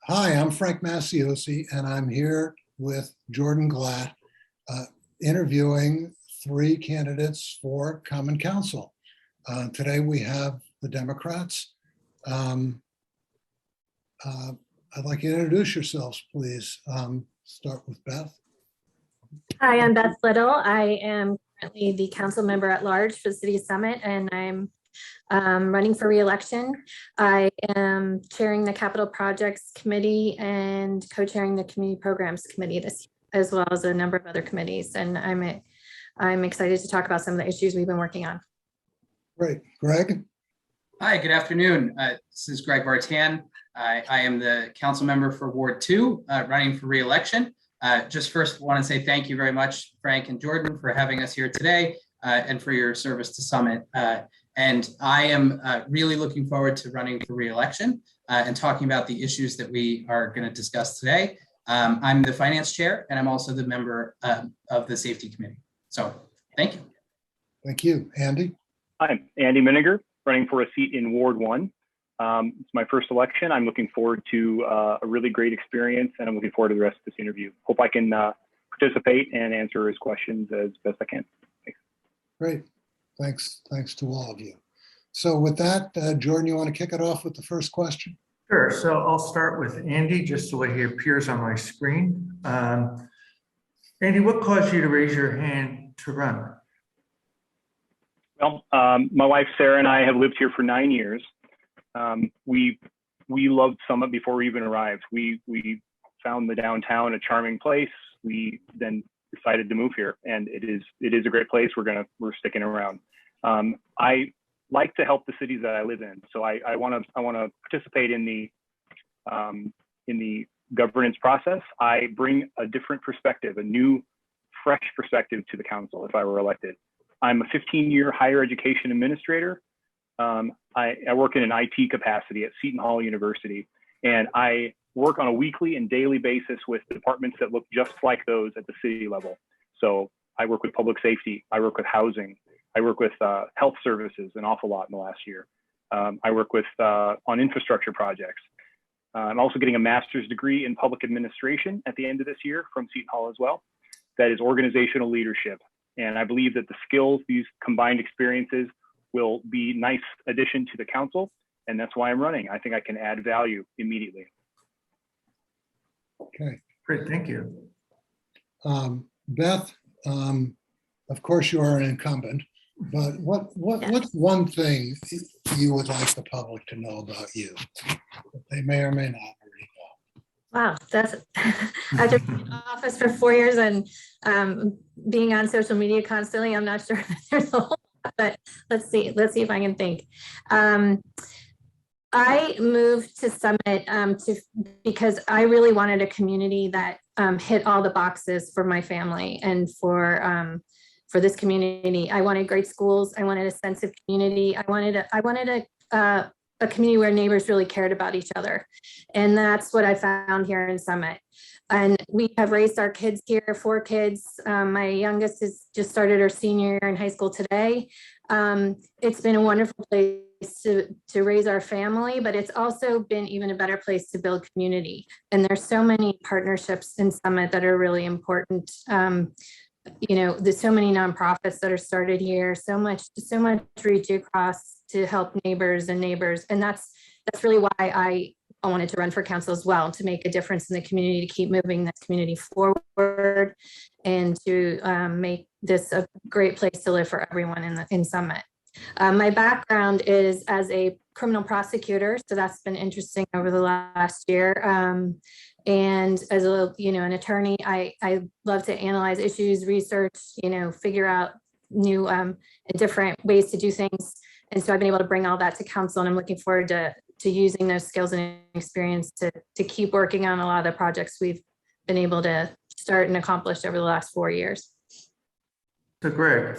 Hi, I'm Frank Masiosi, and I'm here with Jordan Glatt, interviewing three candidates for Common Council. Today we have the Democrats. I'd like you to introduce yourselves, please. Start with Beth. Hi, I'm Beth Little. I am currently the council member at large for the City Summit, and I'm running for re-election. I am chairing the Capital Projects Committee and co-chairing the Community Programs Committee this year, as well as a number of other committees. And I'm excited to talk about some of the issues we've been working on. Great. Greg? Hi, good afternoon. This is Greg Bartan. I am the council member for Ward 2, running for re-election. Just first want to say thank you very much, Frank and Jordan, for having us here today and for your service to Summit. And I am really looking forward to running for re-election and talking about the issues that we are going to discuss today. I'm the finance chair, and I'm also the member of the safety committee. So thank you. Thank you. Andy? I'm Andy Miniger, running for a seat in Ward 1. It's my first election. I'm looking forward to a really great experience, and I'm looking forward to the rest of this interview. Hope I can participate and answer his questions as best I can. Thanks. Great. Thanks to all of you. So with that, Jordan, you want to kick it off with the first question? Sure. So I'll start with Andy, just the way he appears on my screen. Andy, what caused you to raise your hand to run? Well, my wife Sarah and I have lived here for 9 years. We loved Summit before we even arrived. We found the downtown a charming place. We then decided to move here, and it is a great place. We're sticking around. I like to help the cities that I live in, so I want to participate in the governance process. I bring a different perspective, a new, fresh perspective to the council if I were elected. I'm a 15-year higher education administrator. I work in an IT capacity at Seton Hall University, and I work on a weekly and daily basis with departments that look just like those at the city level. So I work with public safety, I work with housing, I work with health services an awful lot in the last year. I work with on infrastructure projects. I'm also getting a master's degree in public administration at the end of this year from Seton Hall as well. That is organizational leadership. And I believe that the skills, these combined experiences, will be a nice addition to the council. And that's why I'm running. I think I can add value immediately. Okay. Great, thank you. Beth, of course you are an incumbent, but what's one thing you would like the public to know about you that they may or may not already know? Wow, that's after being in office for 4 years and being on social media constantly, I'm not sure that there's a whole lot, but let's see if I can think. I moved to Summit because I really wanted a community that hit all the boxes for my family and for this community. I wanted great schools. I wanted a sense of community. I wanted a community where neighbors really cared about each other. And that's what I found here in Summit. And we have raised our kids here, 4 kids. My youngest has just started her senior year in high school today. It's been a wonderful place to raise our family, but it's also been even a better place to build community. And there's so many partnerships in Summit that are really important. There's so many nonprofits that are started here, so much reach across to help neighbors. And that's really why I wanted to run for council as well, to make a difference in the community, to keep moving this community forward and to make this a great place to live for everyone in Summit. My background is as a criminal prosecutor, so that's been interesting over the last year. And as an attorney, I love to analyze issues, research, figure out new and different ways to do things. And so I've been able to bring all that to council, and I'm looking forward to using those skills and experience to keep working on a lot of the projects we've been able to start and accomplish over the last 4 years. So Greg,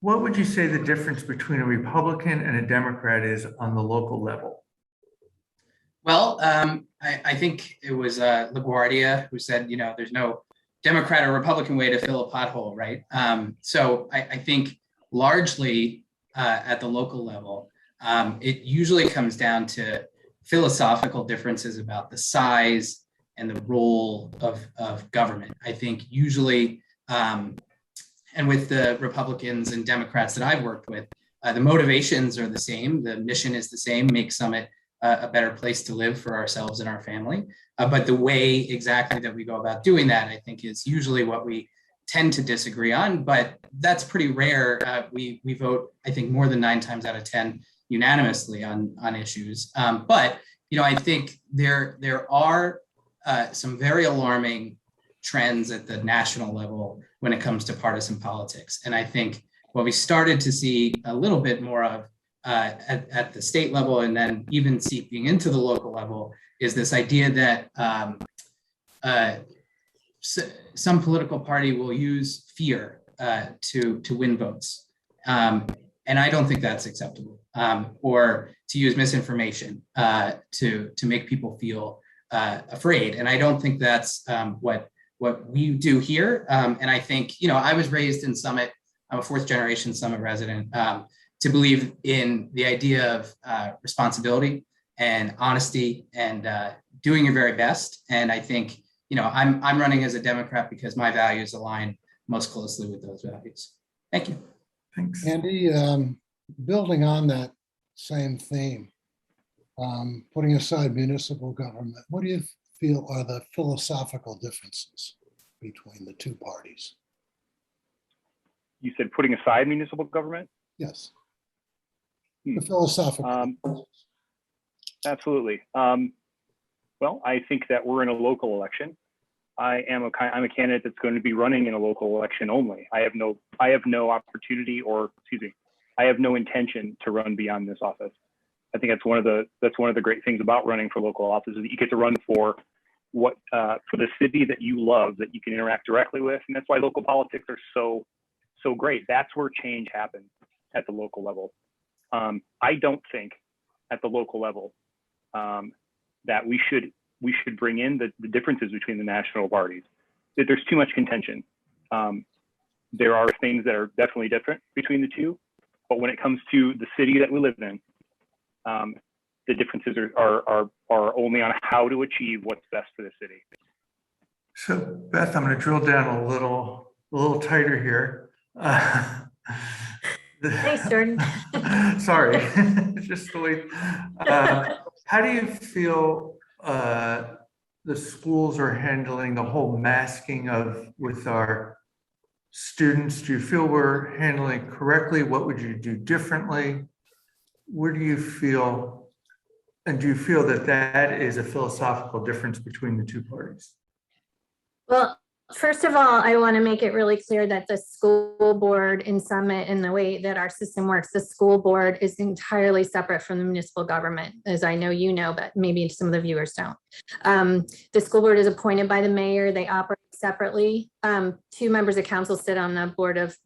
what would you say the difference between a Republican and a Democrat is on the local level? Well, I think it was LaGuardia who said, there's no Democrat or Republican way to fill a pothole, right? So I think largely at the local level, it usually comes down to philosophical differences about the size and the role of government. I think usually, and with the Republicans and Democrats that I've worked with, the motivations are the same. The mission is the same: make Summit a better place to live for ourselves and our family. But the way exactly that we go about doing that, I think, is usually what we tend to disagree on. But that's pretty rare. We vote, I think, more than 9 times out of 10 unanimously on issues. But I think there are some very alarming trends at the national level when it comes to partisan politics. And I think what we started to see a little bit more of at the state level, and then even seeping into the local level, is this idea that some political party will use fear to win votes. And I don't think that's acceptable, or to use misinformation to make people feel afraid. And I don't think that's what we do here. And I think, I was raised in Summit. I'm a 4th generation Summit resident, to believe in the idea of responsibility and honesty and doing your very best. And I think, I'm running as a Democrat because my values align most closely with those values. Thank you. Thanks. Andy, building on that same theme, putting aside municipal government, what do you feel are the philosophical differences between the two parties? You said putting aside municipal government? Yes. The philosophical. Absolutely. Well, I think that we're in a local election. I'm a candidate that's going to be running in a local election only. I have no opportunity, or I have no intention to run beyond this office. I think that's one of the great things about running for local office, is that you get to run for for the city that you love, that you can interact directly with, and that's why local politics are so great. That's where change happens, at the local level. I don't think at the local level that we should bring in the differences between the national parties. That there's too much contention. There are things that are definitely different between the two, but when it comes to the city that we live in, the differences are only on how to achieve what's best for the city. So Beth, I'm going to drill down a little tighter here. Thanks, Jordan. Sorry, just the way. How do you feel the schools are handling the whole masking with our students? Do you feel we're handling it correctly? What would you do differently? Where do you feel, and do you feel that is a philosophical difference between the two parties? Well, first of all, I want to make it really clear that the school board in Summit, and the way that our system works, the school board is entirely separate from the municipal government, as I know you know, but maybe some of the viewers don't. The school board is appointed by the mayor. They operate separately. 2 members of council sit on the board of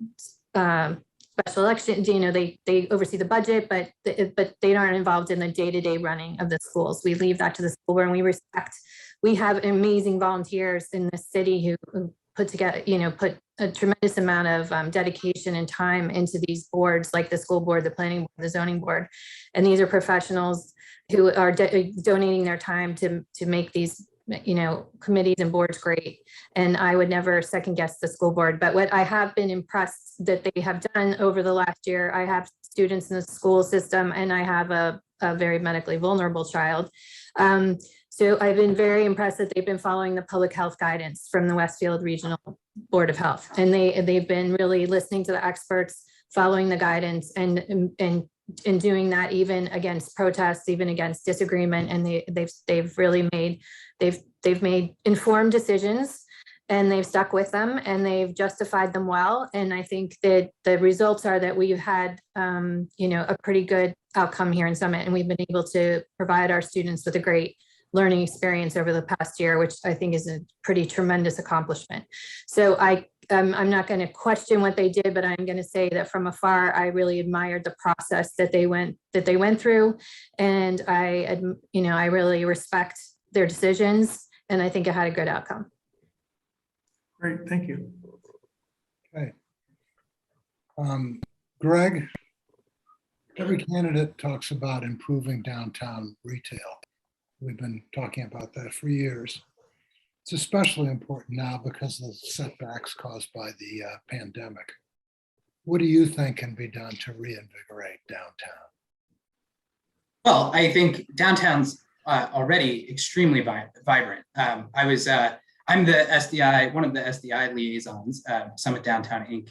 special election. They oversee the budget, but they aren't involved in the day-to-day running of the schools. We leave that to the school board, and we have amazing volunteers in the city who put together, put a tremendous amount of dedication and time into these boards, like the school board, the planning board, the zoning board. And these are professionals who are donating their time to make these, committees and boards great. And I would never second guess the school board. But what I have been impressed that they have done over the last year, I have students in the school system, and I have a very medically vulnerable child. So I've been very impressed that they've been following the public health guidance from the Westfield Regional Board of Health. And they've been really listening to the experts, following the guidance, and doing that even against protests, even against disagreement. And they've really made informed decisions, and they've stuck with them, and they've justified them well. And I think that the results are that we've had a pretty good outcome here in Summit, and we've been able to provide our students with a great learning experience over the past year, which I think is a pretty tremendous accomplishment. So I'm not going to question what they did, but I'm going to say that from afar, I really admired the process that they went through, and I really respect their decisions, and I think it had a good outcome. Great, thank you. Okay. Greg, every candidate talks about improving downtown retail. We've been talking about that for years. It's especially important now because of the setbacks caused by the pandemic. What do you think can be done to reinvigorate downtown? Well, I think downtown's already extremely vibrant. I'm the SDI, one of the SDI liaisons, Summit Downtown Inc.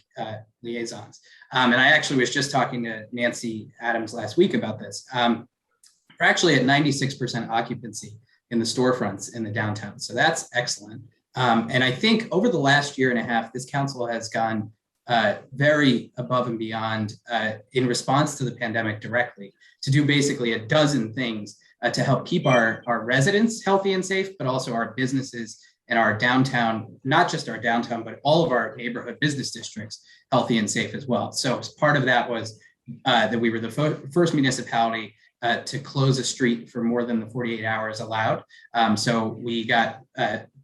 Liaisons. And I actually was just talking to Nancy Adams last week about this. We're actually at 96% occupancy in the storefronts in the downtown. So that's excellent. And I think over the last year and a half, this council has gone very above and beyond in response to the pandemic directly to do basically a dozen things to help keep our residents healthy and safe, but also our businesses and our downtown, not just our downtown, but all of our neighborhood business districts healthy and safe as well. So part of that was that we were the first municipality to close a street for more than the 48 hours allowed. So we got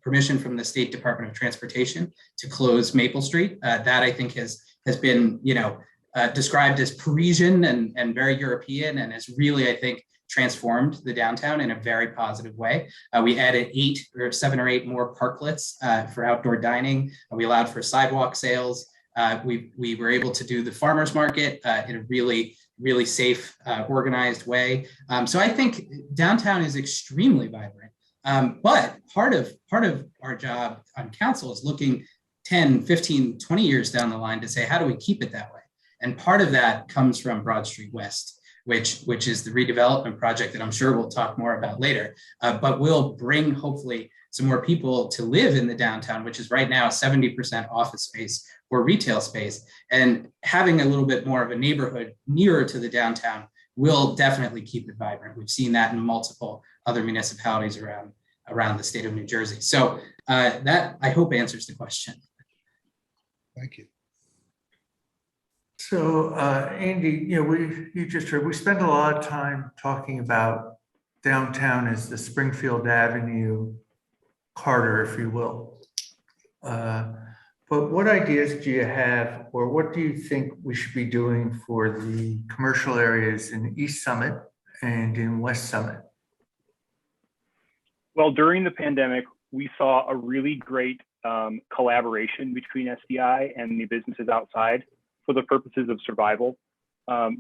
permission from the State Department of Transportation to close Maple Street. That I think has been, described as Parisian and very European, and has really, I think, transformed the downtown in a very positive way. We added 7 or 8 more parklets for outdoor dining. We allowed for sidewalk sales. We were able to do the farmers market in a really safe, organized way. So I think downtown is extremely vibrant. But part of our job on council is looking 10, 15, 20 years down the line to say, how do we keep it that way? And part of that comes from Broad Street West, which is the redevelopment project that I'm sure we'll talk more about later, but will bring hopefully some more people to live in the downtown, which is right now 70% office space or retail space. And having a little bit more of a neighborhood nearer to the downtown will definitely keep it vibrant. We've seen that in multiple other municipalities around the state of New Jersey. So that I hope answers the question. Thank you. So Andy, you just heard, we spend a lot of time talking about downtown as the Springfield Avenue corridor, if you will. But what ideas do you have, or what do you think we should be doing for the commercial areas in East Summit and in West Summit? Well, during the pandemic, we saw a really great collaboration between SDI and the businesses outside for the purposes of survival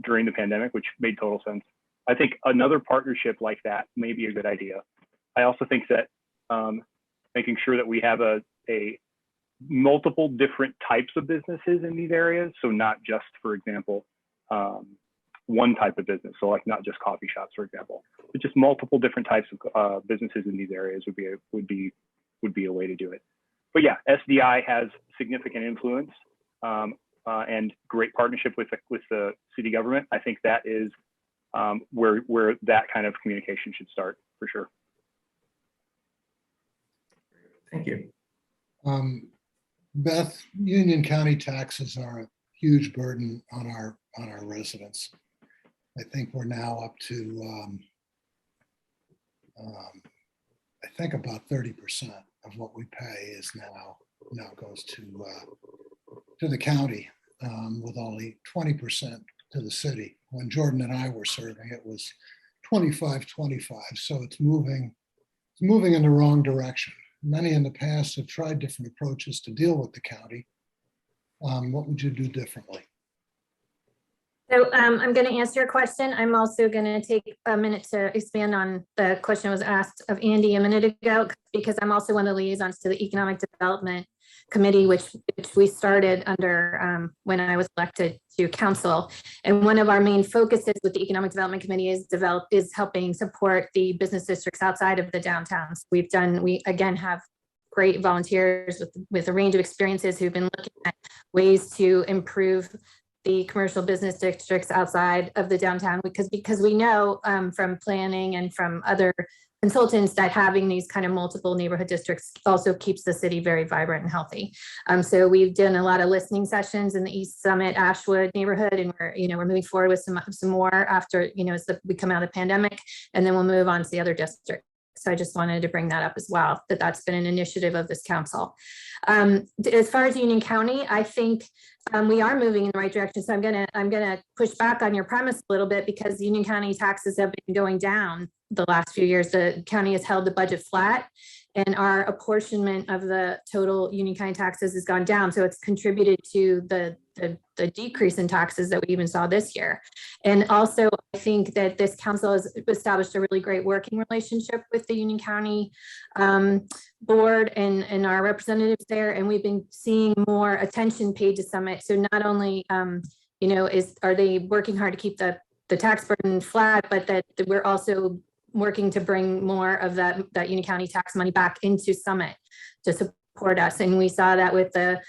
during the pandemic, which made total sense. I think another partnership like that may be a good idea. I also think that making sure that we have a multiple different types of businesses in these areas. So not just, for example, one type of business. So like not just coffee shops, for example, but just multiple different types of businesses in these areas would be a way to do it. But yeah, SDI has significant influence and great partnership with the city government. I think that is where that kind of communication should start for sure. Thank you. Beth, Union County taxes are a huge burden on our residents. I think we're now up to, I think about 30% of what we pay is now goes to the county, with only 20% to the city. When Jordan and I were serving, it was 25-25. So it's moving in the wrong direction. Many in the past have tried different approaches to deal with the county. What would you do differently? So I'm going to answer your question. I'm also going to take a minute to expand on the question that was asked of Andy a minute ago, because I'm also one of the liaisons to the Economic Development Committee, which we started under when I was elected to council. And one of our main focuses with the Economic Development Committee is helping support the business districts outside of the downtowns. We again have great volunteers with a range of experiences who've been looking at ways to improve the commercial business districts outside of the downtown, because we know from planning and from other consultants that having these kind of multiple neighborhood districts also keeps the city very vibrant and healthy. So we've done a lot of listening sessions in the East Summit, Ashwood neighborhood, and we're moving forward with some more after, as we come out of the pandemic, and then we'll move on to the other districts. So I just wanted to bring that up as well, that that's been an initiative of this council. As far as Union County, I think we are moving in the right direction. So I'm gonna push back on your premise a little bit, because Union County taxes have been going down the last few years. The county has held the budget flat, and our apportionment of the total Union County taxes has gone down. So it's contributed to the decrease in taxes that we even saw this year. And also, I think that this council has established a really great working relationship with the Union County board and our representatives there. And we've been seeing more attention paid to Summit. So not only, are they working hard to keep the tax burden flat, but that we're also working to bring more of that Union County tax money back into Summit to support us. And we saw that with the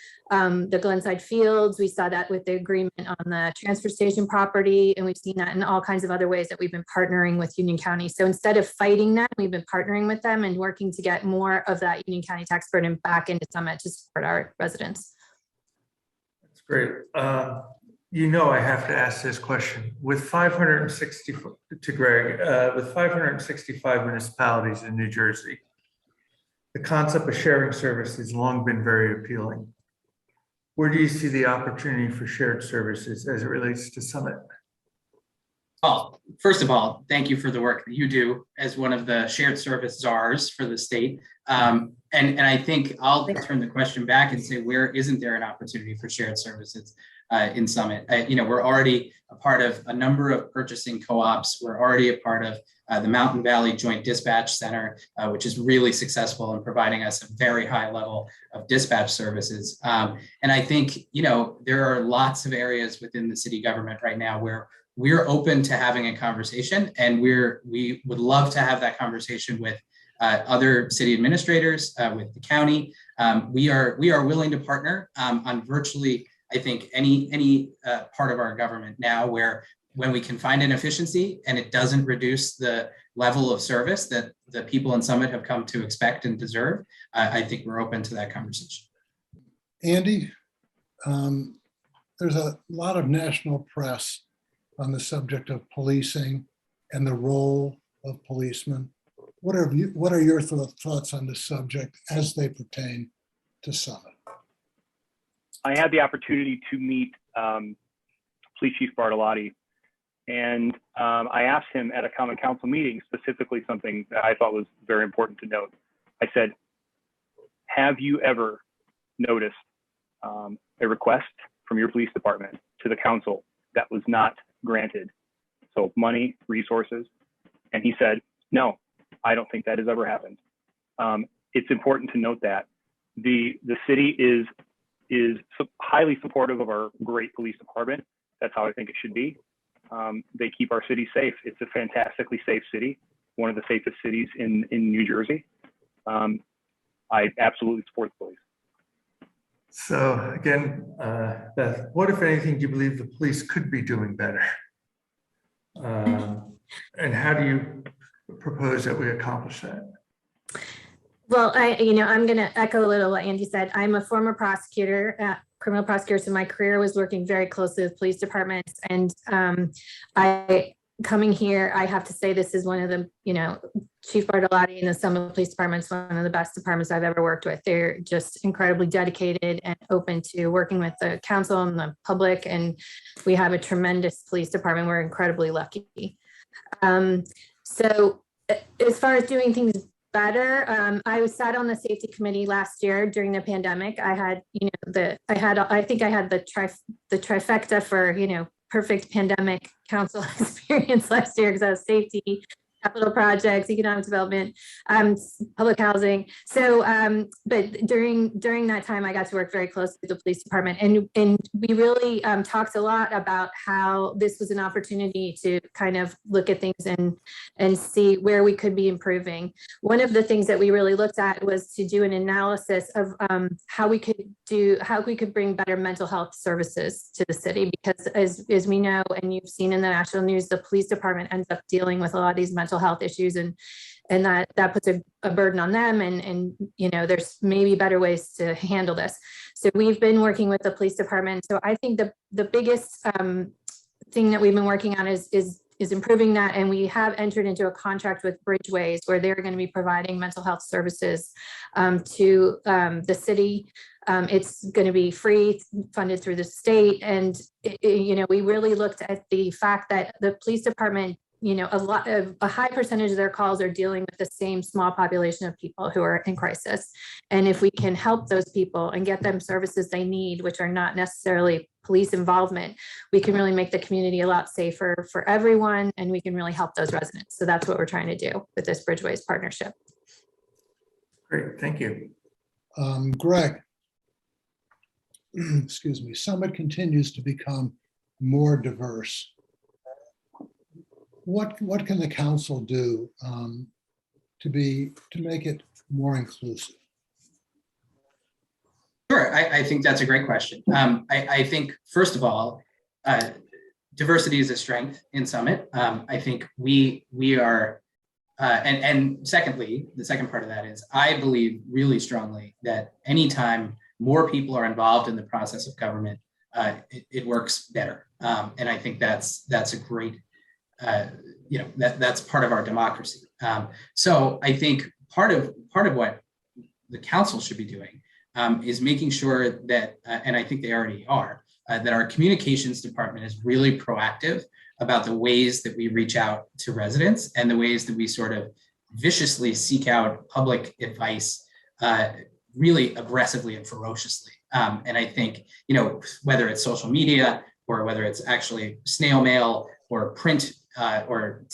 Glenside Fields. We saw that with the agreement on the transfer station property. And we've seen that in all kinds of other ways that we've been partnering with Union County. So instead of fighting that, we've been partnering with them and working to get more of that Union County tax burden back into Summit to support our residents. That's great. I have to ask this question. With 560, to Greg, with 565 municipalities in New Jersey, the concept of sharing service has long been very appealing. Where do you see the opportunity for shared services as it relates to Summit? Well, first of all, thank you for the work that you do as one of the shared service czars for the state. And I think I'll turn the question back and say, where isn't there an opportunity for shared services in Summit? We're already a part of a number of purchasing co-ops. We're already a part of the Mountain Valley Joint Dispatch Center, which is really successful in providing us a very high level of dispatch services. And I think, there are lots of areas within the city government right now where we're open to having a conversation, and we would love to have that conversation with other city administrators, with the county. We are willing to partner on virtually, I think, any part of our government now, where when we can find an efficiency and it doesn't reduce the level of service that the people in Summit have come to expect and deserve, I think we're open to that conversation. Andy, there's a lot of national press on the subject of policing and the role of policemen. What are your thoughts on this subject as they pertain to Summit? I had the opportunity to meet Police Chief Bartolotti, and I asked him at a common council meeting specifically something that I thought was very important to note. I said, have you ever noticed a request from your police department to the council that was not granted? So money, resources. And he said, no, I don't think that has ever happened. It's important to note that the city is highly supportive of our great police department. That's how I think it should be. They keep our city safe. It's a fantastically safe city, one of the safest cities in New Jersey. I absolutely support the police. So again, Beth, what, if anything, do you believe the police could be doing better? And how do you propose that we accomplish that? Well, I'm going to echo a little what Andy said. I'm a former prosecutor, criminal prosecutor, so my career was working very closely with police departments. And coming here, I have to say this is one of the, Chief Bartolotti and the Summit Police Department is one of the best departments I've ever worked with. They're just incredibly dedicated and open to working with the council and the public. And we have a tremendous police department. We're incredibly lucky. So as far as doing things better, I was sat on the safety committee last year during the pandemic. I had, I think I had the trifecta for, perfect pandemic council experience last year, because I was safety, capital projects, economic development, public housing. So, but during that time, I got to work very closely with the police department, and we really talked a lot about how this was an opportunity to kind of look at things and see where we could be improving. One of the things that we really looked at was to do an analysis of how we could bring better mental health services to the city, because as we know, and you've seen in the national news, the police department ends up dealing with a lot of these mental health issues, and that puts a burden on them, and there's maybe better ways to handle this. So we've been working with the police department. So I think the biggest thing that we've been working on is is improving that. And we have entered into a contract with Bridgeways where they're going to be providing mental health services to the city. It's going to be free, funded through the state. And, we really looked at the fact that the police department, a high percentage of their calls are dealing with the same small population of people who are in crisis. And if we can help those people and get them services they need, which are not necessarily police involvement, we can really make the community a lot safer for everyone, and we can really help those residents. So that's what we're trying to do with this Bridgeways partnership. Great, thank you. Greg, excuse me, Summit continues to become more diverse. What can the council do to make it more inclusive? Sure, I think that's a great question. I think, first of all, diversity is a strength in Summit. I think we are, and secondly, the second part of that is I believe really strongly that anytime more people are involved in the process of government, it works better. And I think that's a great, that's part of our democracy. So I think part of what the council should be doing is making sure that, and I think they already are, that our communications department is really proactive about the ways that we reach out to residents and the ways that we sort of viciously seek out public advice really aggressively and ferociously. And I think, whether it's social media or whether it's actually snail mail or print or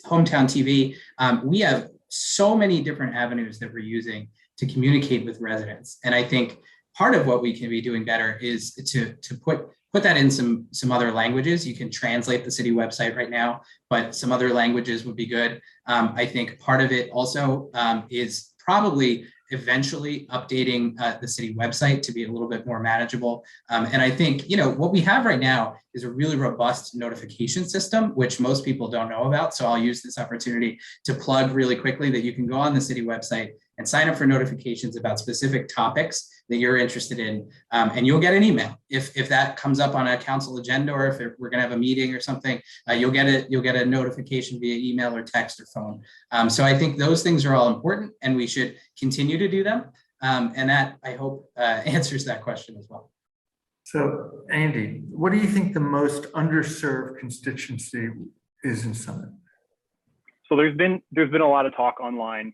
hometown TV, we have so many different avenues that we're using to communicate with residents. And I think part of what we can be doing better is to put that in some other languages. You can translate the city website right now, but some other languages would be good. I think part of it also is probably eventually updating the city website to be a little bit more manageable. And I think, what we have right now is a really robust notification system, which most people don't know about. So I'll use this opportunity to plug really quickly that you can go on the city website and sign up for notifications about specific topics that you're interested in. And you'll get an email. If that comes up on a council agenda, or if we're gonna have a meeting or something, you'll get a notification via email or text or phone. So I think those things are all important and we should continue to do them. And that, I hope, answers that question as well. So Andy, what do you think the most underserved constituency is in Summit? So there's been a lot of talk online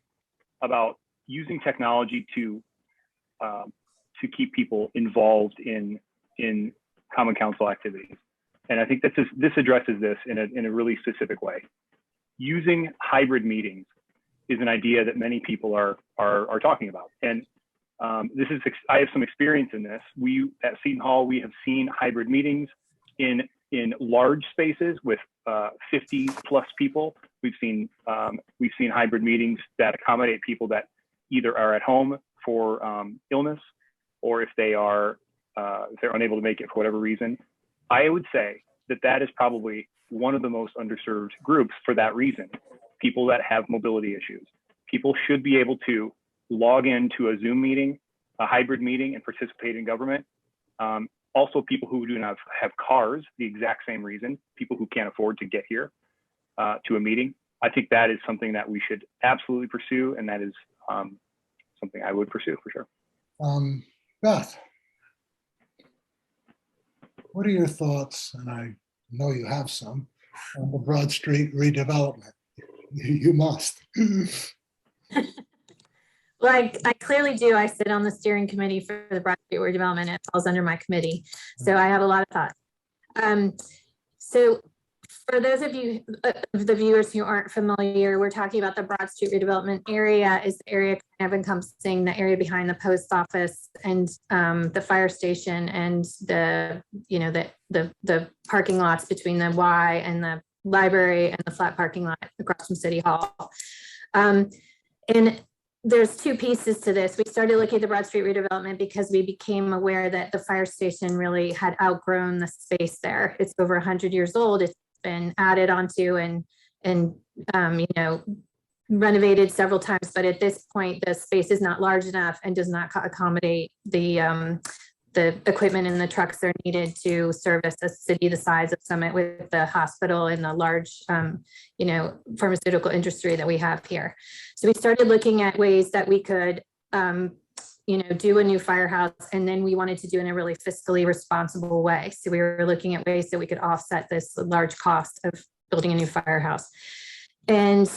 about using technology to keep people involved in common council activities. And I think this addresses this in a really specific way. Using hybrid meetings is an idea that many people are talking about. And I have some experience in this. We at Seton Hall, we have seen hybrid meetings in large spaces with 50 plus people. We've seen hybrid meetings that accommodate people that either are at home for illness, or if they're unable to make it for whatever reason. I would say that is probably one of the most underserved groups for that reason. People that have mobility issues. People should be able to log into a Zoom meeting, a hybrid meeting, and participate in government. Also, people who do not have cars, the exact same reason. People who can't afford to get here to a meeting. I think that is something that we should absolutely pursue, and that is something I would pursue for sure. Beth, what are your thoughts, and I know you have some, on the Broad Street redevelopment? You must. Well, I clearly do. I sit on the steering committee for the Broad Street redevelopment. It falls under my committee. So I have a lot of thoughts. So for those of you, the viewers who aren't familiar, we're talking about the Broad Street redevelopment area is the area kind of encompassing the area behind the post office and the fire station and the parking lots between the Y and the library and the flat parking lot across from City Hall. And there's two pieces to this. We started looking at the Broad Street redevelopment because we became aware that the fire station really had outgrown the space there. It's over 100 years old. It's been added onto and renovated several times, but at this point the space is not large enough and does not accommodate the the equipment and the trucks are needed to service a city the size of Summit with the hospital and the large, pharmaceutical industry that we have here. So we started looking at ways that we could, do a new firehouse, and then we wanted to do it in a really fiscally responsible way. So we were looking at ways that we could offset this large cost of building a new firehouse. And,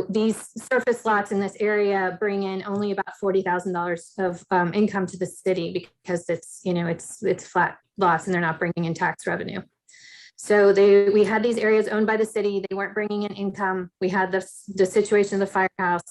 these surface lots in this area bring in only about $40,000 of income to the city because it's flat lots and they're not bringing in tax revenue. So we had these areas owned by the city. They weren't bringing in income. We had the situation of the firehouse.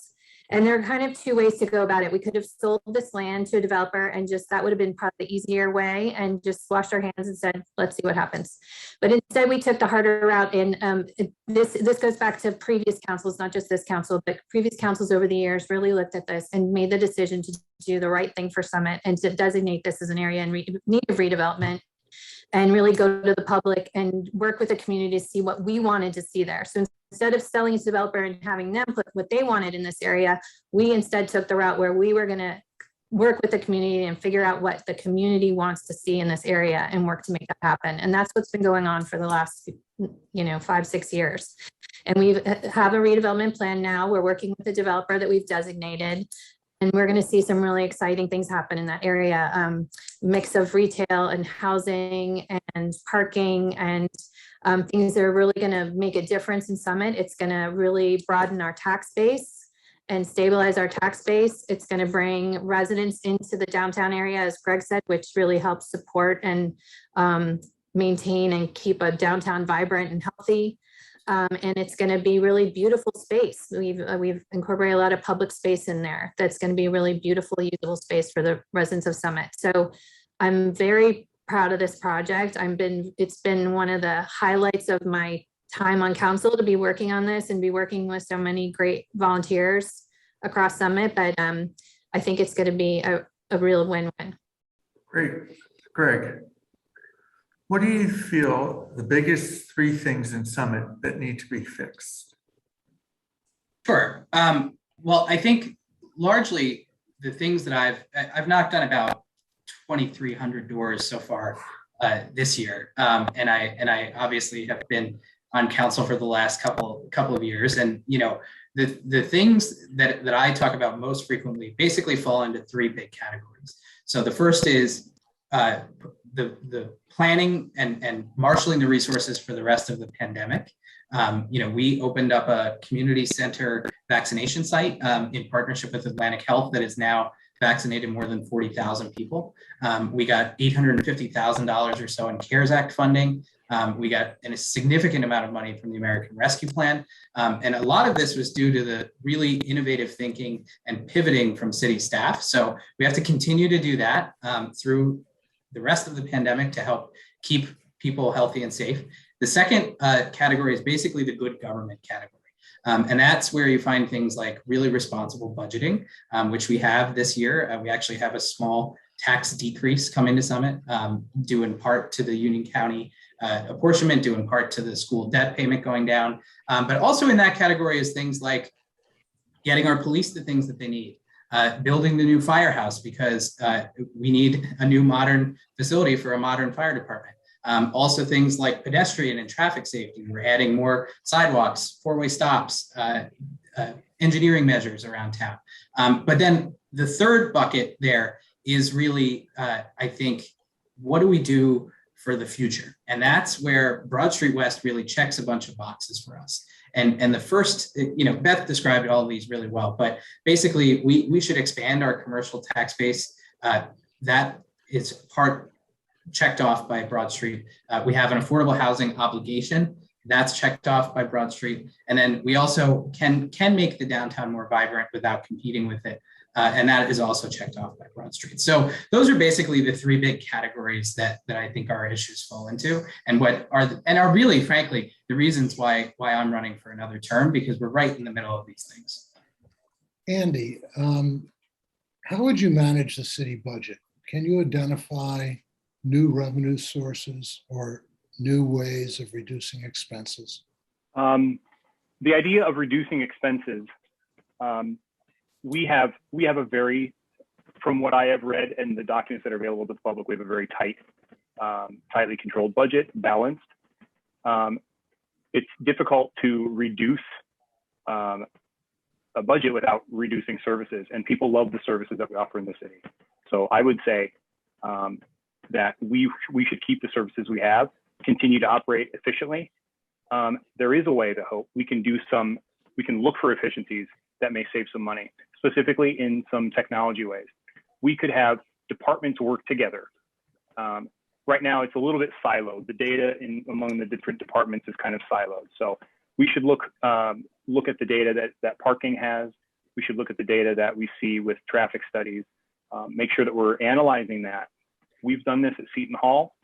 And there are kind of two ways to go about it. We could have sold this land to a developer and that would have been probably the easier way and just washed our hands and said, let's see what happens. But instead we took the harder route. And this goes back to previous councils, not just this council, but previous councils over the years really looked at this and made the decision to do the right thing for Summit and to designate this as an area in need of redevelopment, and really go to the public and work with the community to see what we wanted to see there. So instead of selling to the developer and having them put what they wanted in this area, we instead took the route where we were going to work with the community and figure out what the community wants to see in this area and work to make that happen. And that's what's been going on for the last, 5-6 years. And we have a redevelopment plan now. We're working with the developer that we've designated. And we're going to see some really exciting things happen in that area. Mix of retail and housing and parking and things that are really going to make a difference in Summit. It's going to really broaden our tax base and stabilize our tax base. It's going to bring residents into the downtown area, as Greg said, which really helps support and maintain and keep a downtown vibrant and healthy. And it's going to be really beautiful space. We've incorporated a lot of public space in there. That's going to be really beautiful, usable space for the residents of Summit. So I'm very proud of this project. It's been one of the highlights of my time on council to be working on this and be working with so many great volunteers across Summit. But I think it's going to be a real win-win. Great. Greg, what do you feel the biggest 3 things in Summit that need to be fixed? Sure. Well, I think largely the things that I've knocked on about 2,300 doors so far this year, and I obviously have been on council for the last couple of years, and the things that I talk about most frequently basically fall into 3 big categories. So the first is the planning and marshaling the resources for the rest of the pandemic. We opened up a community center vaccination site in partnership with Atlantic Health that is now vaccinated more than 40,000 people. We got $850,000 or so in CARES Act funding. We got a significant amount of money from the American Rescue Plan. And a lot of this was due to the really innovative thinking and pivoting from city staff. So we have to continue to do that through the rest of the pandemic to help keep people healthy and safe. The second category is basically the good government category. And that's where you find things like really responsible budgeting, which we have this year. We actually have a small tax decrease coming to Summit, due in part to the Union County apportionment, due in part to the school debt payment going down. But also in that category is things like getting our police the things that they need, building the new firehouse because we need a new modern facility for a modern fire department. Also things like pedestrian and traffic safety. We're adding more sidewalks, 4-way stops, engineering measures around town. But then the third bucket there is really, I think, what do we do for the future? And that's where Broad Street West really checks a bunch of boxes for us. And the first, Beth described all of these really well, but basically we should expand our commercial tax base. That is part checked off by Broad Street. We have an affordable housing obligation that's checked off by Broad Street. And then we also can make the downtown more vibrant without competing with it. And that is also checked off by Broad Street. So those are basically the 3 big categories that I think our issues fall into, and are really, frankly, the reasons why I'm running for another term, because we're right in the middle of these things. Andy, how would you manage the city budget? Can you identify new revenue sources or new ways of reducing expenses? The idea of reducing expenses, we have a very from what I have read and the documents that are available to the public, we have a very tightly controlled budget, balanced. It's difficult to reduce a budget without reducing services, and people love the services that we offer in the city. So I would say that we should keep the services we have, continue to operate efficiently. There is a way to hope we can look for efficiencies that may save some money, specifically in some technology ways. We could have departments work together. Right now, it's a little bit siloed. The data among the different departments is kind of siloed. So we should look at the data that parking has. We should look at the data that we see with traffic studies. Make sure that we're analyzing that. We've done this at Seton Hall.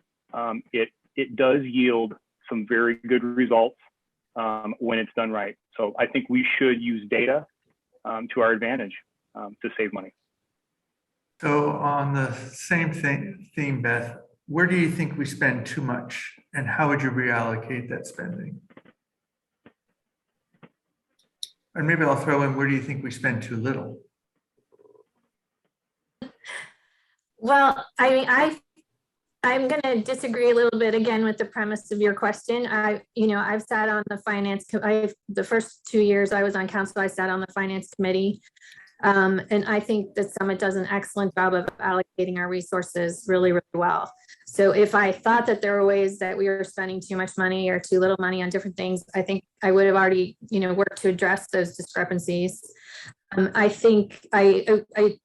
It does yield some very good results when it's done right. So I think we should use data to our advantage to save money. So on the same theme, Beth, where do you think we spend too much, and how would you reallocate that spending? And maybe I'll throw in, where do you think we spend too little? Well, I mean, I'm going to disagree a little bit again with the premise of your question. I've sat on the finance. The first 2 years I was on council, I sat on the finance committee. And I think the summit does an excellent job of allocating our resources really, really well. So if I thought that there were ways that we were spending too much money or too little money on different things, I think I would have already, worked to address those discrepancies. I think I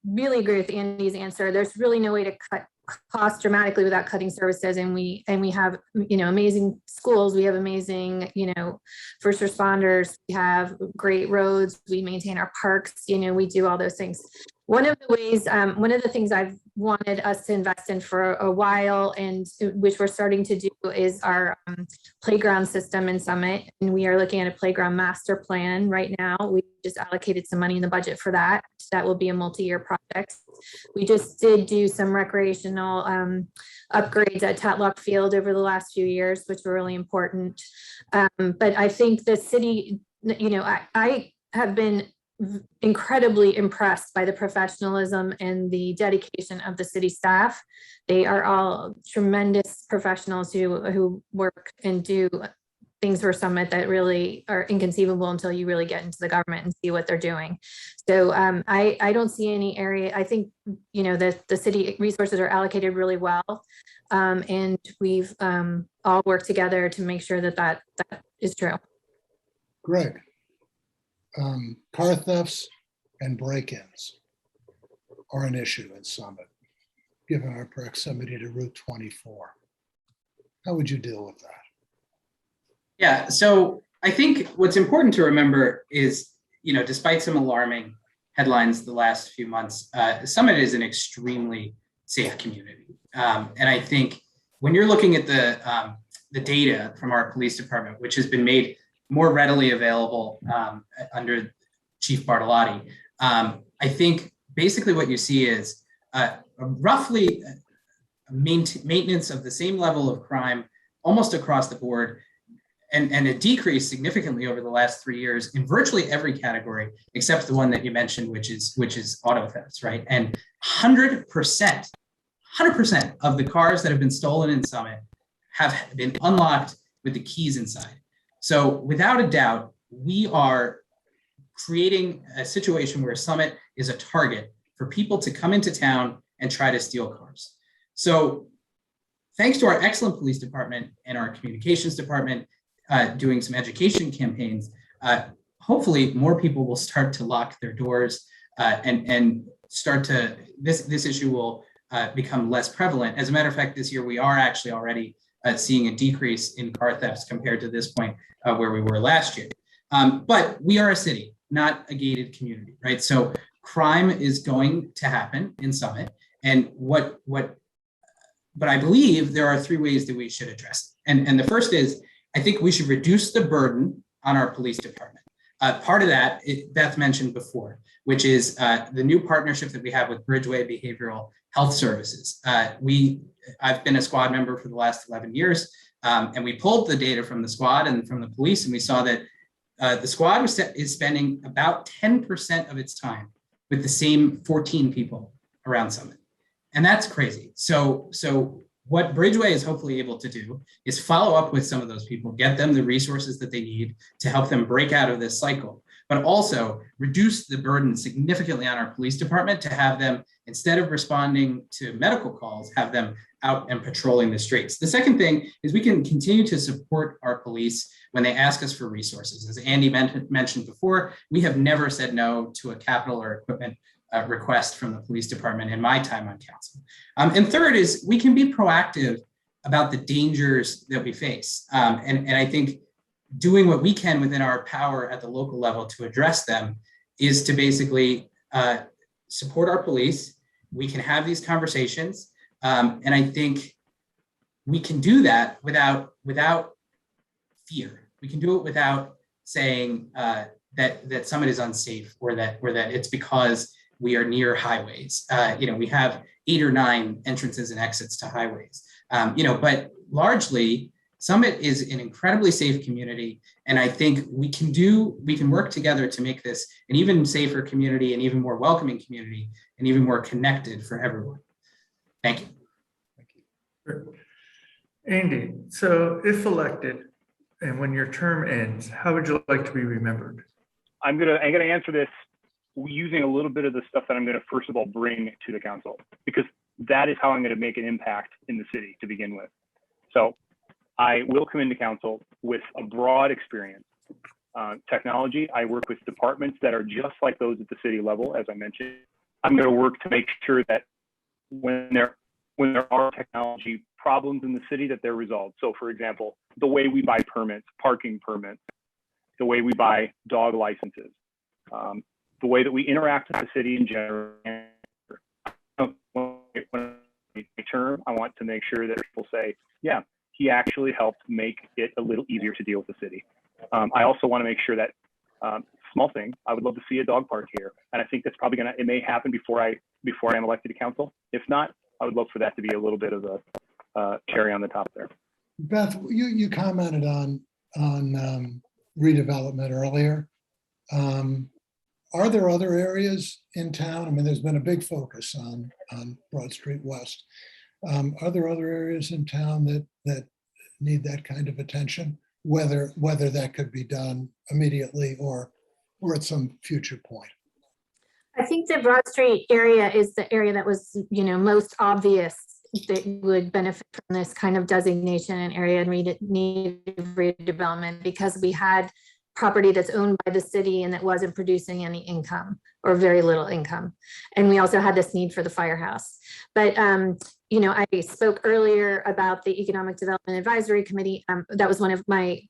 really agree with Andy's answer. There's really no way to cut costs dramatically without cutting services, and we have amazing schools, we have amazing first responders, we have great roads, we maintain our parks, we do all those things. One of the things I've wanted us to invest in for a while, and which we're starting to do, is our playground system in Summit. And we are looking at a playground master plan right now. We just allocated some money in the budget for that. That will be a multi-year project. We just did do some recreational upgrades at Tatlock Field over the last few years, which were really important. But I think the city, I have been incredibly impressed by the professionalism and the dedication of the city staff. They are all tremendous professionals who work and do things for Summit that really are inconceivable until you really get into the government and see what they're doing. So I don't see any area. I think that the city resources are allocated really well, and we've all worked together to make sure that is true. Greg. Car thefts and break-ins are an issue in Summit, given our proximity to Route 24. How would you deal with that? Yeah, so I think what's important to remember is, despite some alarming headlines the last few months, Summit is an extremely safe community. And I think when you're looking at the data from our police department, which has been made more readily available under Chief Bartolotti, I think basically what you see is roughly maintenance of the same level of crime almost across the board, and a decrease significantly over the last 3 years in virtually every category except the one that you mentioned, which is auto thefts, right? And 100% of the cars that have been stolen in Summit have been unlocked with the keys inside. So without a doubt, we are creating a situation where Summit is a target for people to come into town and try to steal cars. So thanks to our excellent police department and our communications department doing some education campaigns, hopefully more people will start to lock their doors and start to, this issue will become less prevalent. As a matter of fact, this year we are actually already seeing a decrease in car thefts compared to this point where we were last year. But we are a city, not a gated community, right? So crime is going to happen in Summit. And but I believe there are 3 ways that we should address it. And the first is, I think we should reduce the burden on our police department. Part of that, Beth mentioned before, which is the new partnership that we have with Bridgeway Behavioral Health Services. I've been a squad member for the last 11 years, and we pulled the data from the squad and from the police, and we saw that the squad is spending about 10% of its time with the same 14 people around Summit. And that's crazy. So what Bridgeway is hopefully able to do is follow up with some of those people, get them the resources that they need to help them break out of this cycle, but also reduce the burden significantly on our police department to have them, instead of responding to medical calls, have them out and patrolling the streets. The second thing is we can continue to support our police when they ask us for resources. As Andy mentioned before, we have never said no to a capital or equipment request from the police department in my time on council. And third is we can be proactive about the dangers that we face. And I think doing what we can within our power at the local level to address them is to basically support our police. We can have these conversations. And I think we can do that without fear. We can do it without saying that Summit is unsafe or that it's because we are near highways. We have 8 or 9 entrances and exits to highways. But largely, Summit is an incredibly safe community. And I think we can work together to make this an even safer community, an even more welcoming community, and even more connected for everyone. Thank you. Andy, so if elected and when your term ends, how would you like to be remembered? I'm gonna answer this using a little bit of the stuff that I'm gonna first of all bring to the council, because that is how I'm gonna make an impact in the city to begin with. So I will come into council with a broad experience. Technology, I work with departments that are just like those at the city level, as I mentioned. I'm gonna work to make sure that when there are technology problems in the city, that they're resolved. So for example, the way we buy permits, parking permits, the way we buy dog licenses, the way that we interact with the city in general. When I term, I want to make sure that people say, yeah, he actually helped make it a little easier to deal with the city. I also want to make sure that small thing, I would love to see a dog park here. And I think that's probably it may happen before I am elected to council. If not, I would love for that to be a little bit of a cherry on the top there. Beth, you commented on redevelopment earlier. Are there other areas in town? I mean, there's been a big focus on Broad Street West. Are there other areas in town that need that kind of attention? Whether that could be done immediately or at some future point. I think the Broad Street area is the area that was, most obvious that would benefit from this kind of designation and area and need redevelopment, because we had property that's owned by the city and that wasn't producing any income or very little income. And we also had this need for the firehouse. But, I spoke earlier about the Economic Development Advisory Committee. That was one of my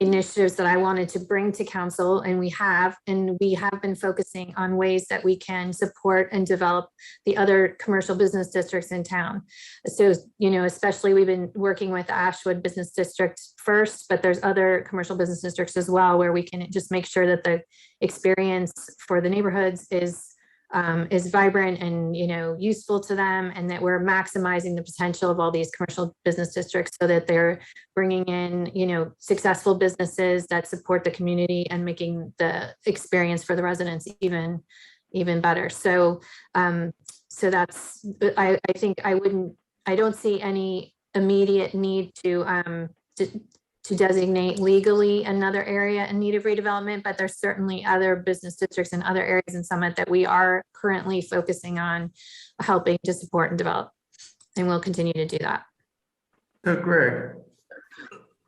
initiatives that I wanted to bring to council, and we have been focusing on ways that we can support and develop the other commercial business districts in town. So, especially we've been working with the Ashwood Business District first, but there's other commercial business districts as well, where we can just make sure that the experience for the neighborhoods is vibrant and useful to them, and that we're maximizing the potential of all these commercial business districts so that they're bringing in successful businesses that support the community and making the experience for the residents even better. So that's, I think I don't see any immediate need to designate legally another area in need of redevelopment, but there's certainly other business districts and other areas in Summit that we are currently focusing on helping to support and develop, and we'll continue to do that. So Greg,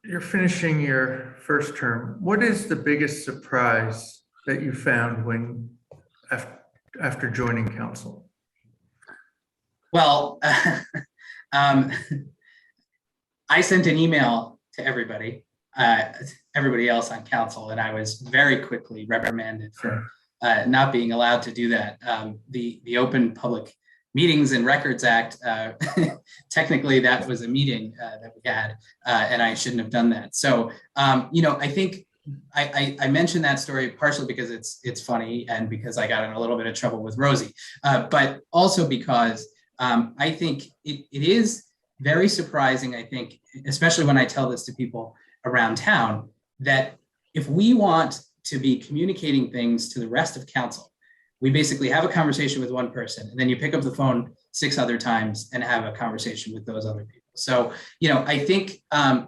you're finishing your first term. What is the biggest surprise that you found after joining council? Well, I sent an email to everybody else on council, and I was very quickly reprimanded for not being allowed to do that. The Open Public Meetings and Records Act, technically that was a meeting that we had, and I shouldn't have done that. So, I think I mentioned that story partially because it's funny and because I got in a little bit of trouble with Rosie, but also because I think it is very surprising, I think, especially when I tell this to people around town, that if we want to be communicating things to the rest of council, we basically have a conversation with one person, and then you pick up the phone 6 other times and have a conversation with those other people. So, I think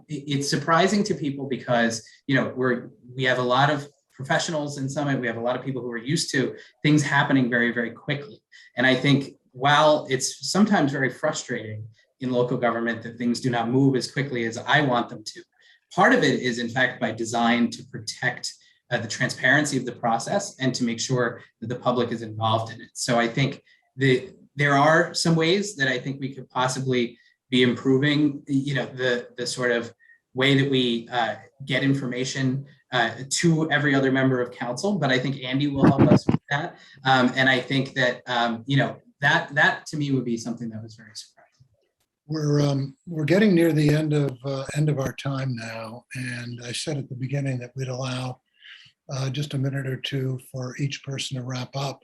it's surprising to people because, we have a lot of professionals in Summit. We have a lot of people who are used to things happening very, very quickly. And I think while it's sometimes very frustrating in local government that things do not move as quickly as I want them to, part of it is in fact by design to protect the transparency of the process and to make sure that the public is involved in it. So I think there are some ways that I think we could possibly be improving, the sort of way that we get information to every other member of council. But I think Andy will help us with that. And I think that, that to me would be something that was very surprising. We're getting near the end of our time now, and I said at the beginning that we'd allow just a minute or two for each person to wrap up.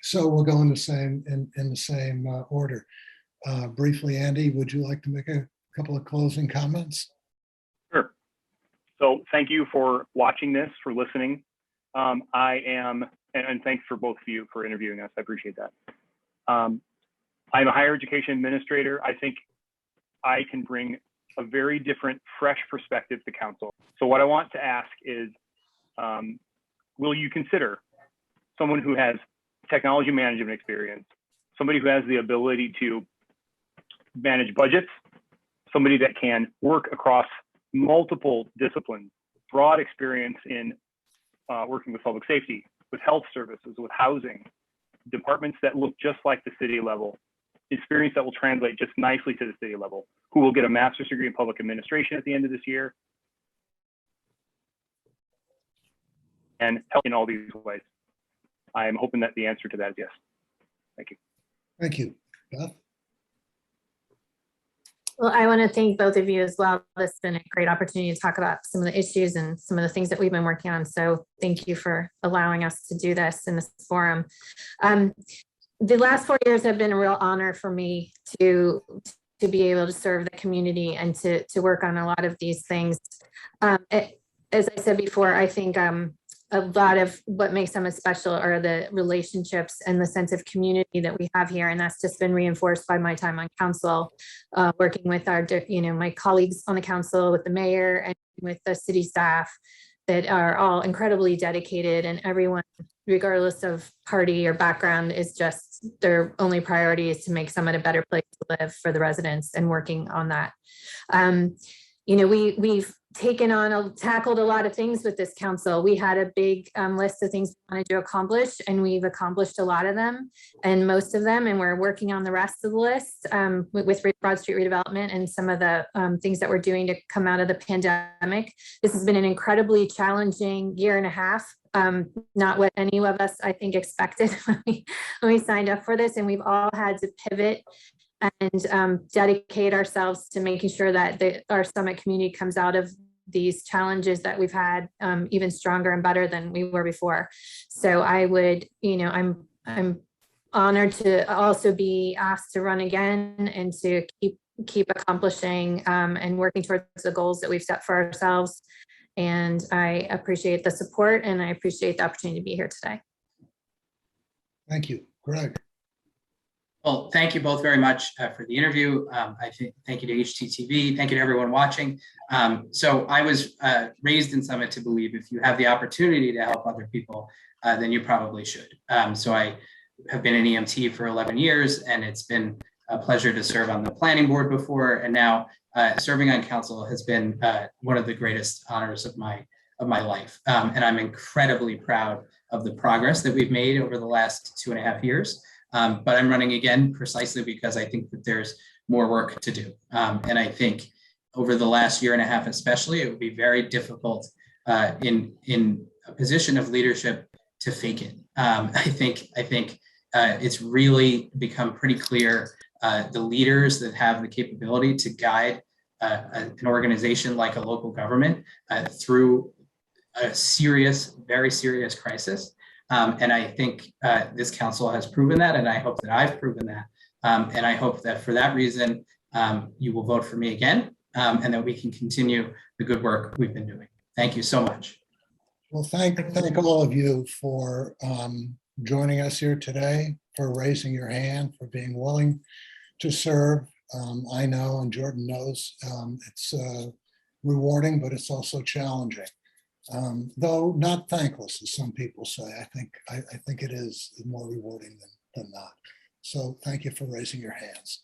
So we'll go in the same order. Briefly, Andy, would you like to make a couple of closing comments? Sure. So thank you for watching this, for listening. And thanks for both of you for interviewing us. I appreciate that. I'm a higher education administrator. I think I can bring a very different, fresh perspective to council. So what I want to ask is, will you consider someone who has technology management experience, somebody who has the ability to manage budgets, somebody that can work across multiple disciplines, broad experience in working with public safety, with health services, with housing, departments that look just like the city level, experience that will translate just nicely to the city level, who will get a master's degree in public administration at the end of this year, and help in all these ways. I am hoping that the answer to that is yes. Thank you. Thank you. Beth? Well, I want to thank both of you as well. This has been a great opportunity to talk about some of the issues and some of the things that we've been working on. So thank you for allowing us to do this in this forum. The last 4 years have been a real honor for me to be able to serve the community and to work on a lot of these things. As I said before, I think a lot of what makes them special are the relationships and the sense of community that we have here. And that's just been reinforced by my time on council, working with my colleagues on the council, with the mayor and with the city staff that are all incredibly dedicated, and everyone, regardless of party or background, is just their only priority is to make Summit a better place to live for the residents and working on that. We've tackled a lot of things with this council. We had a big list of things we wanted to accomplish, and we've accomplished a lot of them and most of them. And we're working on the rest of the list with Broad Street redevelopment and some of the things that we're doing to come out of the pandemic. This has been an incredibly challenging year and a half. Not what any of us, I think, expected when we signed up for this. And we've all had to pivot and dedicate ourselves to making sure that our Summit community comes out of these challenges that we've had even stronger and better than we were before. So I would, I'm honored to also be asked to run again and to keep accomplishing and working towards the goals that we've set for ourselves. And I appreciate the support, and I appreciate the opportunity to be here today. Thank you. Greg? Well, thank you both very much for the interview. Thank you to HTTV. Thank you to everyone watching. So I was raised in Summit to believe if you have the opportunity to help other people, then you probably should. So I have been an EMT for 11 years, and it's been a pleasure to serve on the planning board before. And now serving on council has been one of the greatest honors of my life. And I'm incredibly proud of the progress that we've made over the last 2.5 years. But I'm running again precisely because I think that there's more work to do. And I think over the last 1.5 years, especially, it would be very difficult in a position of leadership to fake it. I think it's really become pretty clear the leaders that have the capability to guide an organization like a local government through a very serious crisis. And I think this council has proven that, and I hope that I've proven that. And I hope that for that reason, you will vote for me again, and that we can continue the good work we've been doing. Thank you so much. Well, thank all of you for joining us here today, for raising your hand, for being willing to serve. I know, and Jordan knows, it's rewarding, but it's also challenging. Though not thankless, as some people say. I think it is more rewarding than not. So thank you for raising your hands.